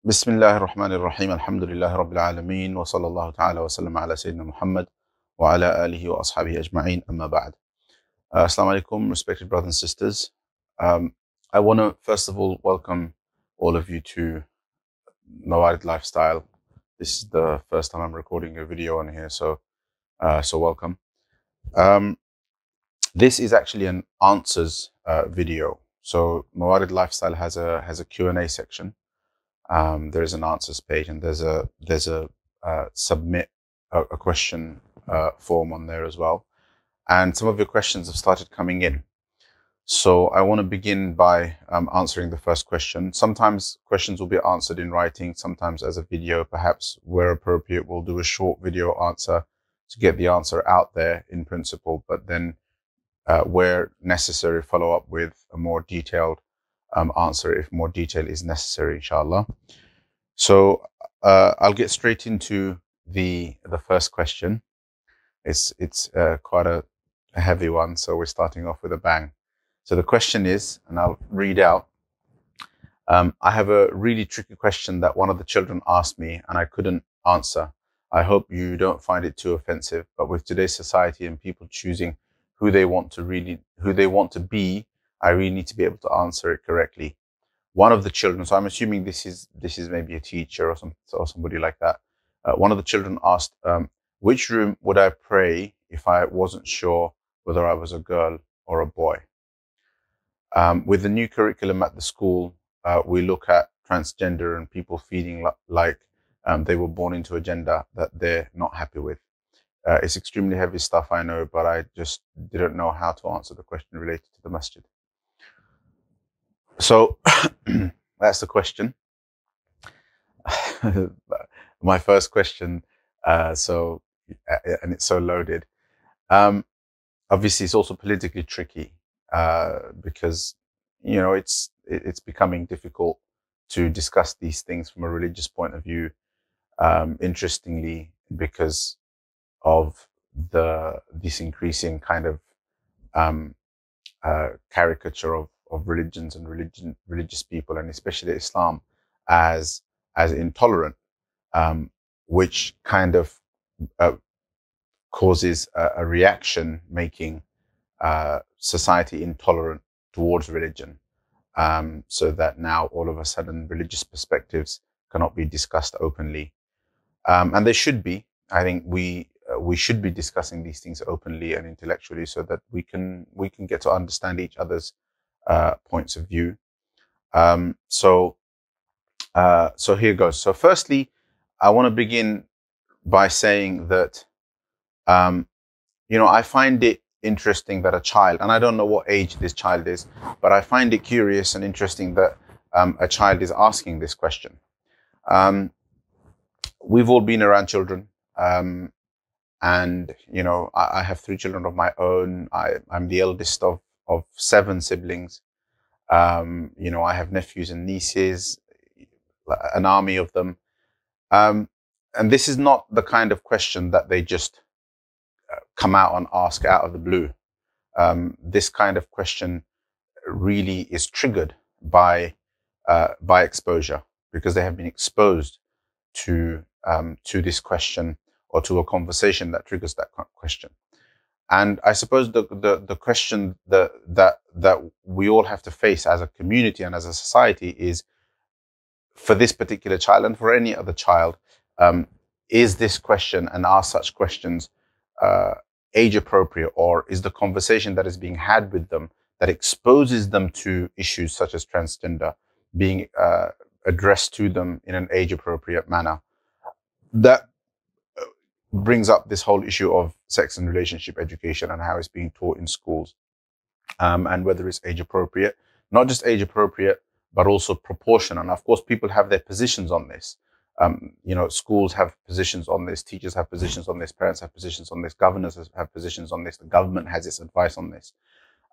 Bismillahir Rahmanir Rahim. Alhamdulillahi Rabbil Alameen. Wa sallallahu ta'ala wa sallam ala Sayyidina Muhammad wa ala alihi wa ashabihi ajma'een. Amma ba'd. Assalamu alaikum, respected brothers and sisters. I want to first of all welcome all of you to Mawarid Lifestyle. This is the first time I'm recording a video on here, so welcome. This is actually an answers video. So Mawarid Lifestyle has a Q&A section. There is an answers page, and there's a submit a question form on there as well. And some of your questions have started coming in. So I want to begin by answering the first question. Sometimes questions will be answered in writing, sometimes as a video. Perhaps where appropriate, we'll do a short video answer to get the answer out there in principle, but then where necessary, follow up with a more detailed answer if more detail is necessary, inshallah. So I'll get straight into the first question. It's quite a heavy one, so we're starting off with a bang. So the question is, and I'll read out, I have a really tricky question that one of the children asked me and I couldn't answer. I hope you don't find it too offensive, but with today's society and people choosing who they want to be, I really need to be able to answer it correctly. One of the children, so I'm assuming this is maybe a teacher or somebody like that. One of the children asked, which room would I pray if I wasn't sure whether I was a girl or a boy? With the new curriculum at the school, we look at transgender and people feeling like they were born into a gender that they're not happy with. It's extremely heavy stuff, I know, but I just didn't know how to answer the question related to the masjid. So that's the question. My first question, and it's so loaded. Obviously, it's also politically tricky because, you know, it's becoming difficult to discuss these things from a religious point of view. Interestingly, because of this increasing kind of caricature of religions and religious people, and especially Islam, as intolerant, which kind of causes a reaction, making society intolerant towards religion, so that now all of a sudden religious perspectives cannot be discussed openly, and they should be. I think we should be discussing these things openly and intellectually, so that we can get to understand each other's points of view. So here goes. So firstly, I want to begin by saying that, you know, I find it interesting that a child, and I don't know what age this child is, but I find it curious and interesting that a child is asking this question. We've all been around children, and, you know, I have 3 children of my own. I'm the eldest of 7 siblings. You know, I have nephews and nieces, an army of them. And this is not the kind of question that they just come out and ask out of the blue. This kind of question really is triggered by exposure, because they have been exposed to this question, or to a conversation that triggers that question. And I suppose the question that we all have to face as a community and as a society is, for this particular child and for any other child, is this question, and are such questions age appropriate, or is the conversation that is being had with them that exposes them to issues such as transgender being addressed to them in an age appropriate manner? That brings up this whole issue of sex and relationship education and how it's being taught in schools, and whether it's age appropriate, not just age appropriate, but also proportional. And of course, people have their positions on this. You know, schools have positions on this, teachers have positions on this, parents have positions on this, governors have positions on this, the government has its advice on this.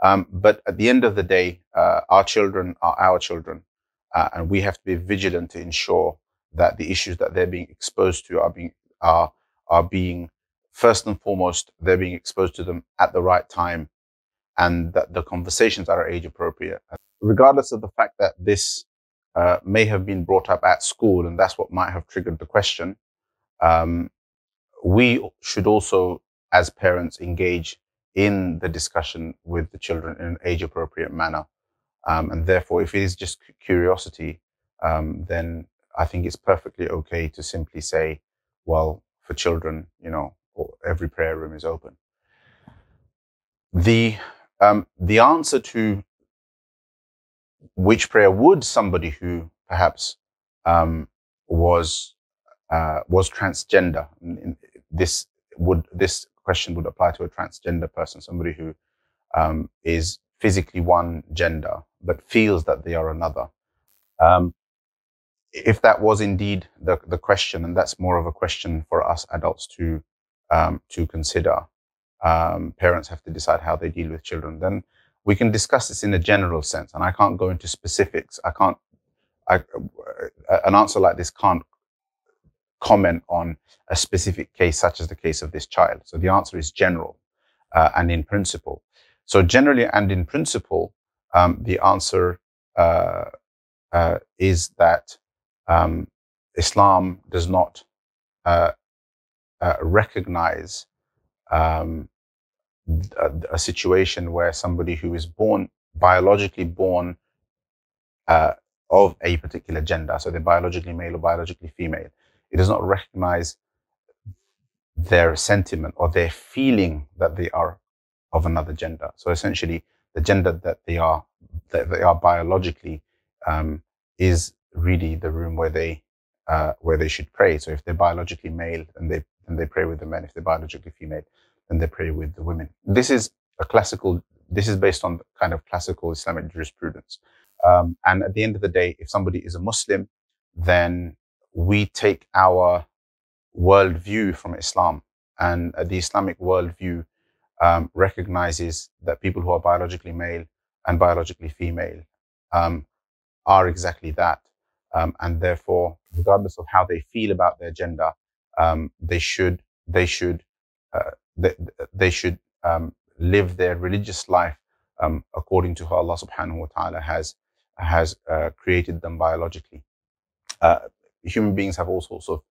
But at the end of the day, our children are our children, and we have to be vigilant to ensure that the issues that they're being exposed to are being first and foremost, they're being exposed to them at the right time, and that the conversations are age appropriate. Regardless of the fact that this may have been brought up at school, and that's what might have triggered the question. Um, we should also, as parents, engage in the discussion with the children in an age-appropriate manner. And therefore, if it is just curiosity, then I think it's perfectly okay to simply say, well, for children, every prayer room is open. The answer to which prayer would somebody who perhaps was transgender, this question would apply to a transgender person, somebody who is physically one gender but feels that they are another. If that was indeed the question, and that's more of a question for us adults to consider, parents have to decide how they deal with children. Then we can discuss this in a general sense, and I can't go into specifics. An answer like this can't comment on a specific case, such as the case of this child. So the answer is general and in principle. So generally and in principle, the answer is that Islam does not recognize a situation where somebody who is biologically born of a particular gender, so they're biologically male or biologically female, it does not recognize their sentiment or their feeling that they are of another gender. So essentially, the gender that they are biologically is really the room where they should pray. So if they're biologically male, then they pray with the men. If they're biologically female, then they pray with the women. This is based on kind of classical Islamic jurisprudence. And at the end of the day, if somebody is a Muslim, then we take our worldview from Islam, and the Islamic worldview recognizes that people who are biologically male and biologically female are exactly that, and therefore, regardless of how they feel about their gender, they should live their religious life according to how Allah Subhanahu wa Taala has created them biologically. Human beings have all sorts of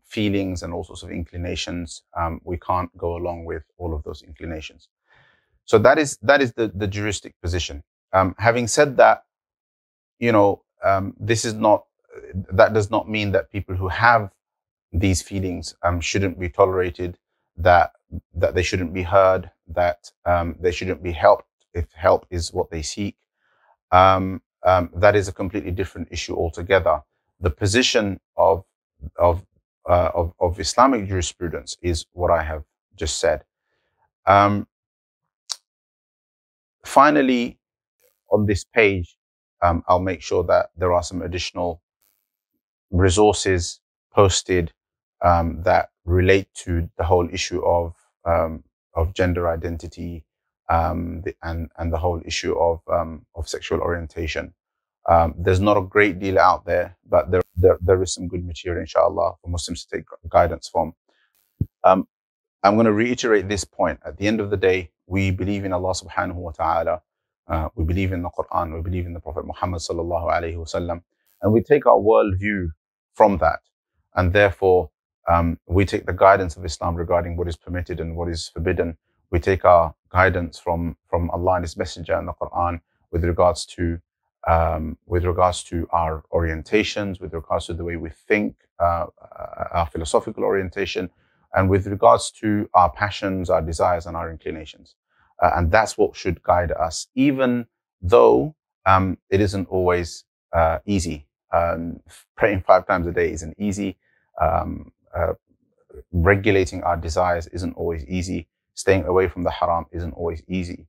feelings and all sorts of inclinations. We can't go along with all of those inclinations. So that is the juristic position. Having said that, that does not mean that people who have these feelings shouldn't be tolerated, that they shouldn't be heard, that they shouldn't be helped if help is what they seek. That is a completely different issue altogether. The position of Islamic jurisprudence is what I have just said. Finally, on this page, I'll make sure that there are some additional resources posted that relate to the whole issue of gender identity and the whole issue of sexual orientation. There's not a great deal out there, but there is some good material, inshallah, for Muslims to take guidance from. I'm going to reiterate this point. At the end of the day, we believe in Allah subhanahu wa ta'ala. We believe in the Quran. We believe in the Prophet Muhammad sallallahu alayhi wa sallam. And we take our worldview from that. And therefore, we take the guidance of Islam regarding what is permitted and what is forbidden. We take our guidance from Allah and His Messenger and the Quran with regards to our orientations, with regards to the way we think, our philosophical orientation, and with regards to our passions, our desires, and our inclinations. And that's what should guide us, even though it isn't always easy. Praying 5 times a day isn't easy. Regulating our desires isn't always easy. Staying away from the haram isn't always easy.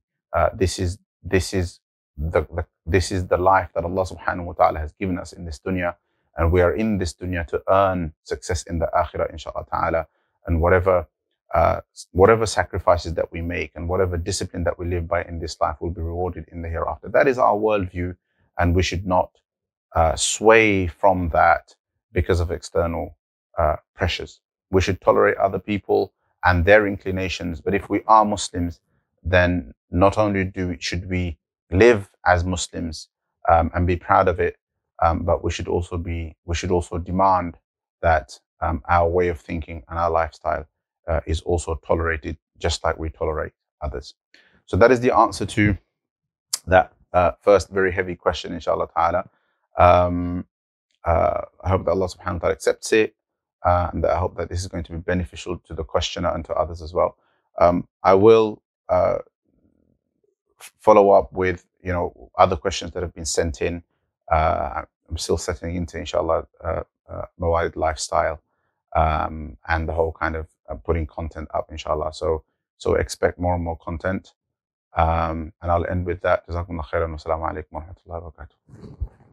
This is the life that Allah subhanahu wa ta'ala has given us in this dunya, and we are in this dunya to earn success in the akhirah, inshallah ta'ala. And whatever sacrifices that we make and whatever discipline that we live by in this life will be rewarded in the hereafter. That is our worldview, and we should not sway from that because of external pressures. We should tolerate other people and their inclinations, but if we are Muslims, then not only should we live as Muslims and be proud of it, but we should also demand that our way of thinking and our lifestyle is also tolerated, just like we tolerate others. So that is the answer to that first very heavy question, inshallah ta'ala. I hope that Allah subhanahu wa ta'ala accepts it, and that I hope that this is going to be beneficial to the questioner and to others as well. I will follow up with other questions that have been sent in. I'm still setting into, inshallah, Mawarid Lifestyle, and the whole kind of putting content up, inshallah. So expect more and more content. And I'll end with that. Jazakumullah khairan wa assalamu alaikum wa rahmatullahi wa barakatuh.